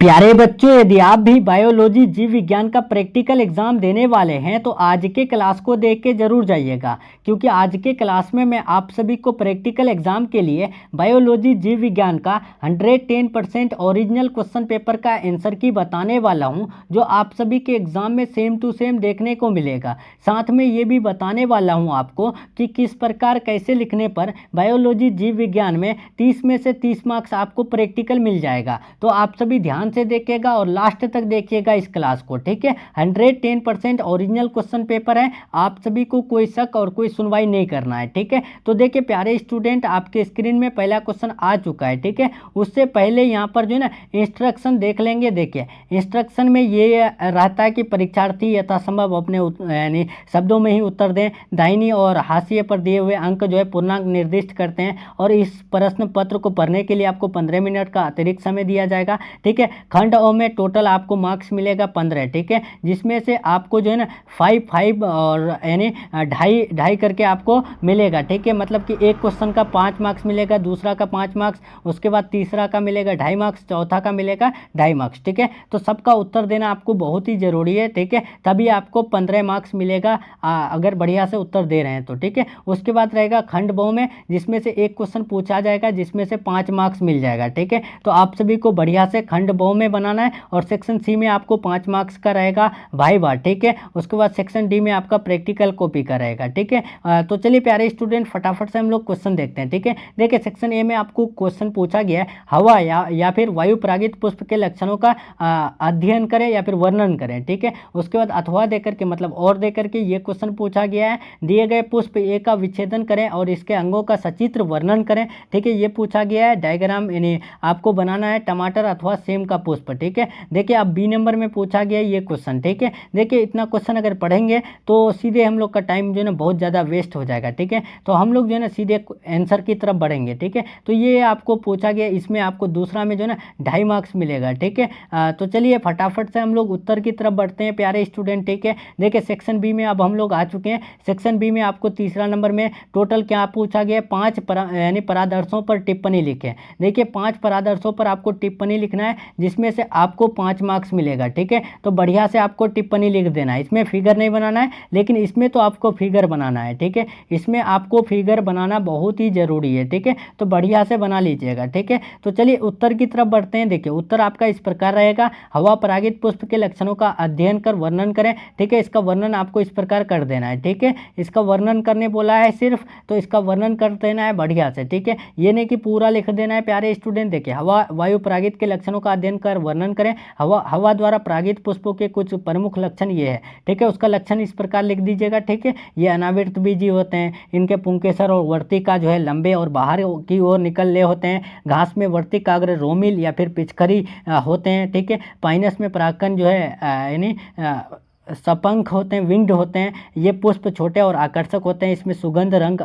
प्यारे बच्चों, यदि आप भी बायोलॉजी जीव विज्ञान का प्रैक्टिकल एग्जाम देने वाले हैं तो आज के क्लास को देख के जरूर जाइएगा, क्योंकि आज के क्लास में मैं आप सभी को प्रैक्टिकल एग्जाम के लिए बायोलॉजी जीव विज्ञान का 110% ओरिजिनल क्वेश्चन पेपर का आंसर की बताने वाला हूं, जो आप सभी के एग्जाम में सेम टू सेम देखने को मिलेगा। साथ में ये भी बताने वाला हूं आपको कि किस प्रकार कैसे लिखने पर बायोलॉजी जीव विज्ञान में 30 में से 30 मार्क्स आपको प्रैक्टिकल मिल जाएगा। तो आप सभी ध्यान से देखिएगा और लास्ट तक देखिएगा इस क्लास को, ठीक है। 110% ओरिजिनल क्वेश्चन पेपर है, आप सभी को कोई शक और कोई सुनवाई नहीं करना है, ठीक है। तो देखिए प्यारे स्टूडेंट, आपके स्क्रीन में पहला क्वेश्चन आ चुका है, ठीक है। उससे पहले यहाँ पर जो है ना इंस्ट्रक्शन देख लेंगे। देखिए इंस्ट्रक्शन में ये रहता है कि परीक्षार्थी यथासंभव अपने यानी शब्दों में ही उत्तर दें। दाहिनी और हाशिए पर दिए हुए अंक जो है पूर्णांक निर्दिष्ट करते हैं और इस प्रश्न पत्र को पढ़ने के लिए आपको 15 मिनट का अतिरिक्त समय दिया जाएगा, ठीक है। खंड ओ में टोटल आपको मार्क्स मिलेगा 15, ठीक है, जिसमें से आपको जो है ना 5 और यानी ढाई करके आपको मिलेगा, ठीक है। मतलब कि एक क्वेश्चन का 5 मार्क्स मिलेगा, दूसरा का 5 मार्क्स, उसके बाद तीसरा का मिलेगा 2.5 मार्क्स, चौथा का मिलेगा 2.5 मार्क्स, ठीक है। तो सबका उत्तर देना आपको बहुत ही ज़रूरी है, ठीक है, तभी आपको 15 मार्क्स मिलेगा अगर बढ़िया से उत्तर दे रहे हैं तो, ठीक है। उसके बाद रहेगा खंड ब में, जिसमें से एक क्वेश्चन पूछा जाएगा जिसमें से 5 मार्क्स मिल जाएगा, ठीक है। तो आप सभी को बढ़िया से खंड ब में बनाना है और सेक्शन सी में आपको 5 मार्क्स का रहेगा वाइवा, ठीक है। उसके बाद सेक्शन डी में आपका प्रैक्टिकल कॉपी का रहेगा, ठीक है। तो चलिए प्यारे स्टूडेंट, फटाफट से हम लोग क्वेश्चन देखते हैं, ठीक है। देखिए सेक्शन ए में आपको क्वेश्चन पूछा गया है, हवा या फिर वायु परागित पुष्प के लक्षणों का अध्ययन करें या फिर वर्णन करें, ठीक है। उसके बाद अथवा देकर के मतलब और देकर के ये क्वेश्चन पूछा गया है, दिए गए पुष्प ए का विच्छेदन करें और इसके अंगों का सचित्र वर्णन करें, ठीक है। ये पूछा गया है। डायग्राम यानी आपको बनाना है टमाटर अथवा सेम का पुष्प, ठीक है। देखिए अब बी नंबर में पूछा गया ये क्वेश्चन, ठीक है। देखिए इतना क्वेश्चन अगर पढ़ेंगे तो सीधे हम लोग का टाइम जो है ना बहुत ज़्यादा वेस्ट हो जाएगा, ठीक है। तो हम लोग जो है ना सीधे आंसर की तरफ बढ़ेंगे, ठीक है। तो ये आपको पूछा गया, इसमें आपको दूसरा में जो है ना 2.5 मार्क्स मिलेगा, ठीक है। तो चलिए फटाफट से हम लोग उत्तर की तरफ बढ़ते हैं प्यारे स्टूडेंट, ठीक है। देखिए सेक्शन बी में अब हम लोग आ चुके हैं। सेक्शन बी में आपको तीसरा नंबर में टोटल क्या पूछा गया, 5 यानी परादर्शों पर टिप्पणी लिखें। देखिए 5 परादर्शों पर आपको टिप्पणी लिखना है, जिसमें से आपको 5 मार्क्स मिलेगा, ठीक है। तो बढ़िया से आपको टिप्पणी लिख देना है। इसमें फिगर नहीं बनाना है, लेकिन इसमें तो आपको फिगर बनाना है, ठीक है। इसमें आपको फिगर बनाना बहुत ही जरूरी है, ठीक है। तो बढ़िया से बना लीजिएगा, ठीक है। तो चलिए उत्तर की तरफ बढ़ते हैं। देखिए उत्तर आपका इस प्रकार रहेगा, हवा परागित पुष्प के लक्षणों का अध्ययन कर वर्णन करें, ठीक है। इसका वर्णन आपको इस प्रकार कर देना है, ठीक है। इसका वर्णन करने बोला है सिर्फ, तो इसका वर्णन कर देना है बढ़िया से, ठीक है। ये नहीं कि पूरा लिख देना है प्यारे स्टूडेंट। देखिए हवा वायु परागित के लक्षणों का अध्ययन कर वर्णन करें। हवा द्वारा परागित पुष्पों के कुछ प्रमुख लक्षण ये है, ठीक है। उसका लक्षण इस प्रकार लिख दीजिएगा, ठीक है। ये अनावृत बीजी होते हैं, इनके पुंकेसर और वर्तिका जो है लंबे और बाहर की ओर निकल होते हैं। घास में वर्तिकाग्र रोमिल या फिर पिचखरी होते हैं, ठीक है। पाइनस में परागकण जो है यानी सपंख होते हैं, विंड होते हैं। ये पुष्प छोटे और आकर्षक होते हैं, इसमें सुगंध रंग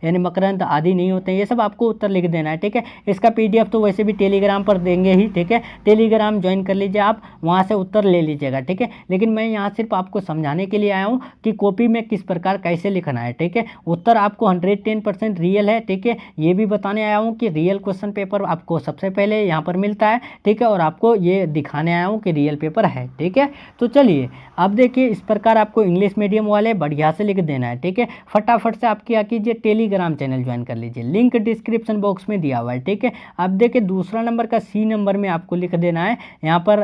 यानी मकरंद आदि नहीं होते हैं। ये सब आपको उत्तर लिख देना है, ठीक है। इसका पीडीएफ तो वैसे भी टेलीग्राम पर देंगे ही, ठीक है। टेलीग्राम ज्वाइन कर लीजिए आप, वहाँ से उत्तर ले लीजिएगा, ठीक है। लेकिन मैं यहाँ सिर्फ आपको समझाने के लिए आया हूँ कि कॉपी में किस प्रकार कैसे लिखना है, ठीक है। उत्तर आपको 110% रियल है, ठीक है। ये भी बताने आया हूँ कि रियल क्वेश्चन पेपर आपको सबसे पहले यहाँ पर मिलता है, ठीक है। और आपको ये दिखाने आया हूँ कि रियल पेपर है, ठीक है। तो चलिए अब देखिए इस प्रकार आपको इंग्लिश मीडियम वाले बढ़िया से लिख देना है, ठीक है। फटाफट से आप क्या कीजिए, टेलीग्राम चैनल ज्वाइन कर लीजिए, लिंक डिस्क्रिप्शन बॉक्स में दिया हुआ है, ठीक है। अब देखिए दूसरा नंबर का सी नंबर में आपको लिख देना है यहाँ पर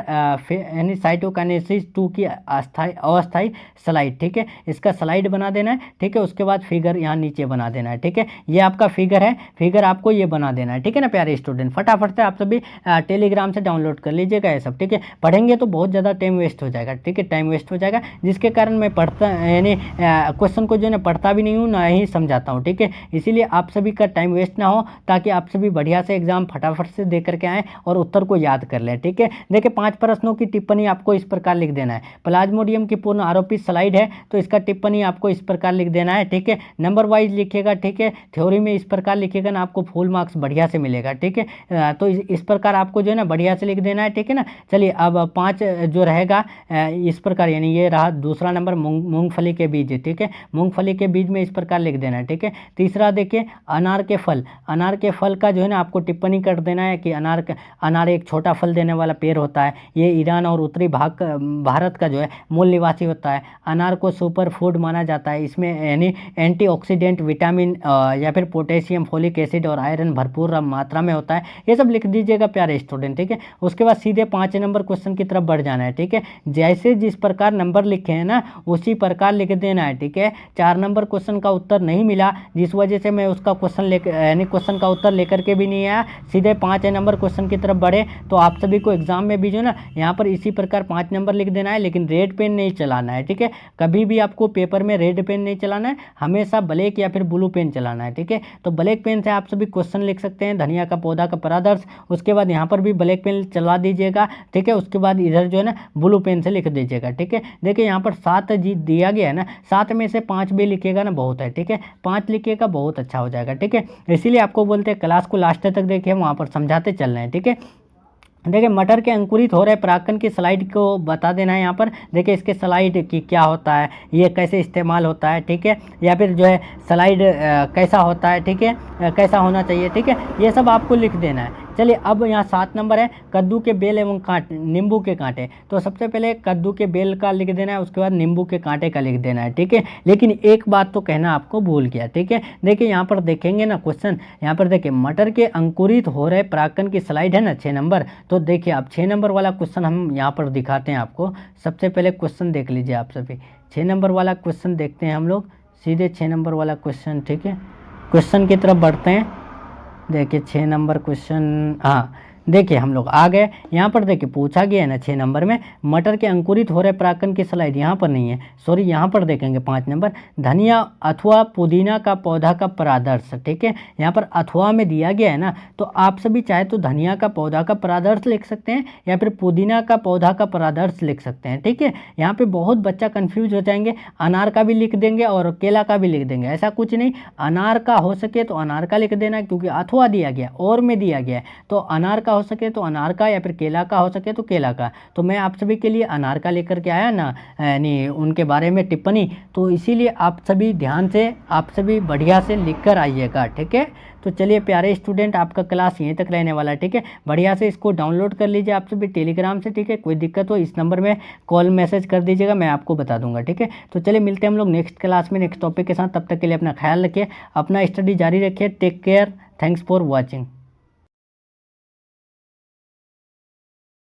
यानी साइटोकाइनेसिस 2 की अस्थायी स्लाइड, ठीक है। इसका स्लाइड बना देना है, ठीक है। उसके बाद फिगर यहाँ नीचे बना देना है, ठीक है। ये आपका फिगर है, फिगर आपको ये बना देना है, ठीक है ना प्यारे स्टूडेंट। फटाफट से आप सभी टेलीग्राम से डाउनलोड कर लीजिएगा ये सब, ठीक है। पढ़ेंगे तो बहुत ज़्यादा टाइम वेस्ट हो जाएगा, ठीक है। टाइम वेस्ट हो जाएगा, जिसके कारण मैं पढ़ता यानी क्वेश्चन को जो है ना पढ़ता भी नहीं हूँ, ना ही समझाता हूँ, ठीक है। इसीलिए आप सभी का टाइम वेस्ट ना हो, ताकि आप सभी बढ़िया से एग्जाम फटाफट से दे करके आएँ और उत्तर को याद कर लें, ठीक है। देखिए 5 प्रश्नों की टिप्पणी आपको इस प्रकार लिख देना है। प्लाज्मोडियम की पूर्ण आरोपित स्लाइड है, तो इसका टिप्पणी आपको इस प्रकार लिख देना है, ठीक है। नंबर वाइज लिखिएगा, ठीक है। थ्योरी में इस प्रकार लिखिएगा ना, आपको फुल मार्क्स बढ़िया से मिलेगा, ठीक है। तो इस प्रकार आपको जो है ना बढ़िया से लिख देना है, ठीक है ना। चलिए अब 5 जो रहेगा इस प्रकार प्रकार, यानी ये रहा दूसरा नंबर मूंगफली के बीज, ठीक है, मूंगफली के बीज में इस प्रकार लिख देना है, ठीक है। तीसरा देखिए अनार के फल, अनार के फल का जो है ना आपको टिप्पणी कर देना है कि अनार एक छोटा फल देने वाला पेड़ होता है, ये ईरान और उत्तरी भारत का जो है मूल निवासी होता है। अनार को सुपर फूड माना जाता है, इसमें यानी एंटीऑक्सीडेंट, विटामिन या फिर पोटेशियम, फोलिक एसिड और आयरन भरपूर मात्रा में होता है। ये सब लिख दीजिएगा प्यारे स्टूडेंट, ठीक है। उसके बाद सीधे 5 नंबर क्वेश्चन की तरफ बढ़ जाना है, ठीक है। जैसे जिस प्रकार नंबर लिखे हैं ना उसी प्रकार लिख देना है, ठीक है। 4 नंबर क्वेश्चन का उत्तर नहीं मिला, जिस वजह से मैं उसका क्वेश्चन लेकर यानी क्वेश्चन का उत्तर लेकर के भी नहीं आया, सीधे 5 नंबर क्वेश्चन की तरफ बढ़े। तो आप सभी को एग्जाम में भी जो ना यहाँ पर इसी प्रकार 5 नंबर लिख देना है, लेकिन रेड पेन नहीं चलाना है, ठीक है। कभी भी आपको पेपर में रेड पेन नहीं चलाना है, हमेशा ब्लैक या फिर ब्लू पेन चलाना है, ठीक है। तो ब्लैक पेन से आप सभी क्वेश्चन लिख सकते हैं, धनिया का पौधा का परादर्श। उसके बाद यहाँ पर भी ब्लैक पेन चला दीजिएगा, ठीक है। उसके बाद इधर जो है ना ब्लू पेन से लिख दीजिएगा, ठीक है। देखिए यहाँ पर 7 जी दिया गया है ना, 7 में से 5 भी लिखिएगा ना बहुत है, ठीक है। 5 लिखिएगा बहुत अच्छा हो जाएगा, ठीक है। इसीलिए आपको बोलते हैं क्लास को लास्ट तक देखिए, वहाँ पर समझाते चल रहे हैं, ठीक है। देखिए मटर के अंकुरित हो रहे परागकण की स्लाइड को बता देना है यहाँ पर। देखिए इसके स्लाइड की क्या होता है, ये कैसे इस्तेमाल होता है, ठीक है, या फिर जो है स्लाइड कैसा होता है, ठीक है, कैसा होना चाहिए, ठीक है, ये सब आपको लिख देना है। चलिए अब यहाँ 7 नंबर है कद्दू के बेल एवं कांटे, नींबू के कांटे। तो सबसे पहले कद्दू के बेल का लिख देना है, उसके बाद नींबू के कांटे का लिख देना है, ठीक है। लेकिन एक बात तो कहना आपको भूल गया, ठीक है। देखिए यहाँ पर देखेंगे ना क्वेश्चन, यहाँ पर देखिए मटर के अंकुरित हो रहे परागकण की स्लाइड है ना 6 नंबर। तो देखिए अब 6 नंबर वाला क्वेश्चन हम यहाँ पर दिखाते हैं आपको। सबसे पहले क्वेश्चन देख लीजिए आप सभी, 6 नंबर वाला क्वेश्चन देखते हैं हम लोग, सीधे 6 नंबर वाला क्वेश्चन, ठीक है। क्वेश्चन की तरफ बढ़ते हैं। देखिए 6 नंबर क्वेश्चन, हाँ देखिए हम लोग आ गए। यहाँ पर देखिए पूछा गया है ना 6 नंबर में मटर के अंकुरित हो रहे परागकण की स्लाइड, यहाँ पर नहीं है, सॉरी यहाँ पर देखेंगे 5 नंबर, धनिया अथवा पुदीना का पौधा का परादर्श, ठीक है। यहाँ पर अथवा में दिया गया है ना, तो आप सभी चाहे तो धनिया का पौधा का परादर्श लिख सकते हैं या फिर पुदीना का पौधा का परादर्श लिख सकते हैं, ठीक है। यहाँ पे बहुत बच्चा कन्फ्यूज हो जाएंगे, अनार का भी लिख देंगे और केला का भी लिख देंगे, ऐसा कुछ नहीं। अनार का हो सके तो अनार का लिख देना, क्योंकि अथवा दिया गया और में दिया गया है, तो अनार का हो सके तो अनार का, या फिर केला का हो सके तो केला का। तो मैं आप सभी के लिए अनार का लेकर के आया ना, यानी उनके बारे में टिप्पणी, तो इसीलिए आप सभी ध्यान से, आप सभी बढ़िया से लिख कर आइएगा, ठीक है। तो चलिए प्यारे स्टूडेंट, आपका क्लास यहीं तक रहने वाला है, ठीक है। बढ़िया से इसको डाउनलोड कर लीजिए आप सभी टेलीग्राम से, ठीक है। कोई दिक्कत हो इस नंबर में कॉल मैसेज कर दीजिएगा, मैं आपको बता दूंगा, ठीक है। तो चलिए मिलते हैं हम लोग नेक्स्ट क्लास में नेक्स्ट टॉपिक के साथ। तब तक के लिए अपना ख्याल रखिए, अपना स्टडी जारी रखिए। Take care, thanks for watching.